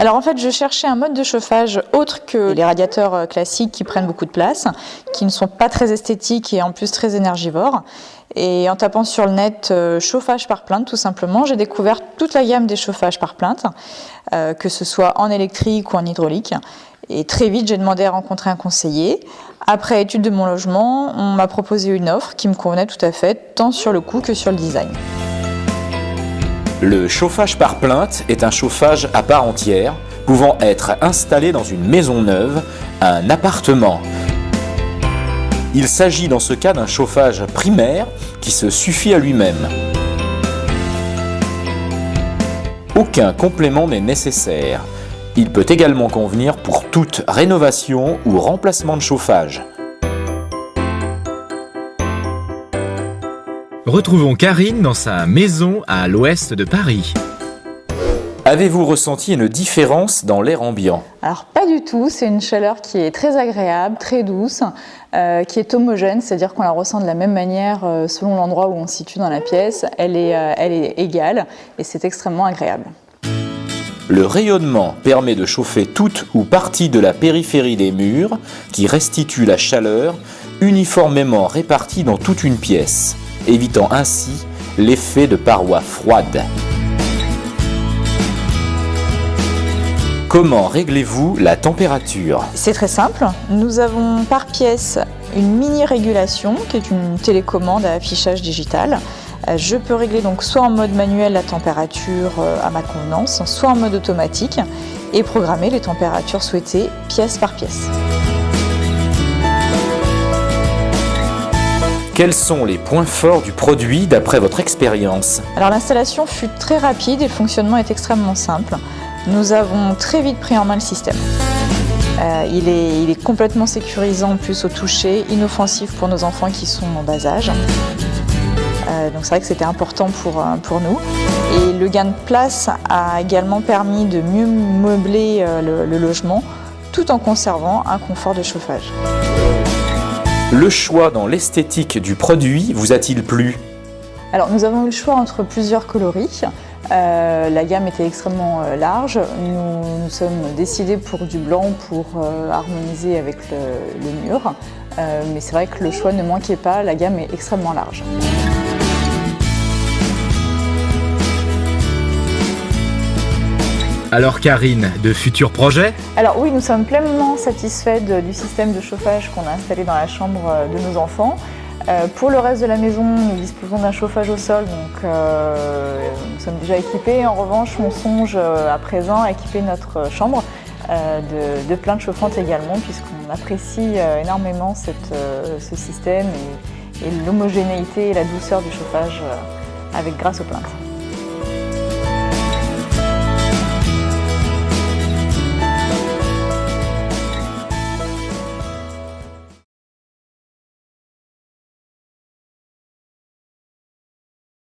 Alors en fait, je cherchais un mode de chauffage autre que les radiateurs classiques qui prennent beaucoup de place, qui ne sont pas très esthétiques et en plus très énergivores. Et en tapant sur le net chauffage par plainte tout simplement, j'ai découvert toute la gamme des chauffages par plainte, que ce soit en électrique ou en hydraulique. Et très vite, j'ai demandé à rencontrer un conseiller. Après étude de mon logement, on m'a proposé une offre qui me convenait tout à fait, tant sur le coût que sur le design. Le chauffage par plainte est un chauffage à part entière, pouvant être installé dans une maison neuve, un appartement. Il s'agit dans ce cas d'un chauffage primaire qui se suffit à lui-même. Aucun complément n'est nécessaire. Il peut également convenir pour toute rénovation ou remplacement de chauffage. Retrouvons Karine dans sa maison à l'ouest de Paris. Avez-vous ressenti une différence dans l'air ambiant? Alors pas du tout, c'est une chaleur qui est très agréable, très douce, qui est homogène, c'est-à-dire qu'on la ressent de la même manière selon l'endroit où on se situe dans la pièce. Elle est égale et c'est extrêmement agréable. Le rayonnement permet de chauffer toute ou partie de la périphérie des murs qui restitue la chaleur uniformément répartie dans toute une pièce, évitant ainsi l'effet de parois froides. Comment réglez-vous la température? C'est très simple. Nous avons par pièce une mini-régulation qui est une télécommande à affichage digital. Je peux régler donc soit en mode manuel la température à ma convenance, soit en mode automatique et programmer les températures souhaitées pièce par pièce. Quels sont les points forts du produit d'après votre expérience? Alors l'installation fut très rapide et le fonctionnement est extrêmement simple. Nous avons très vite pris en main le système. Il est complètement sécurisant en plus au toucher, inoffensif pour nos enfants qui sont en bas âge. Donc c'est vrai que c'était important pour nous. Et le gain de place a également permis de mieux meubler le logement tout en conservant un confort de chauffage. Le choix dans l'esthétique du produit vous a-t-il plu? Alors nous avons eu le choix entre plusieurs coloris. La gamme était extrêmement large. Nous sommes décidés pour du blanc pour harmoniser avec le mur. Mais c'est vrai que le choix ne manquait pas, la gamme est extrêmement large. Alors Karine, de futurs projets? Alors oui, nous sommes pleinement satisfaits du système de chauffage qu'on a installé dans la chambre de nos enfants. Pour le reste de la maison, nous disposons d'un chauffage au sol, donc nous sommes déjà équipés. En revanche, on songe à présent à équiper notre chambre de plaintes chauffantes également, puisqu'on apprécie énormément ce système et l'homogénéité et la douceur du chauffage grâce aux plaintes.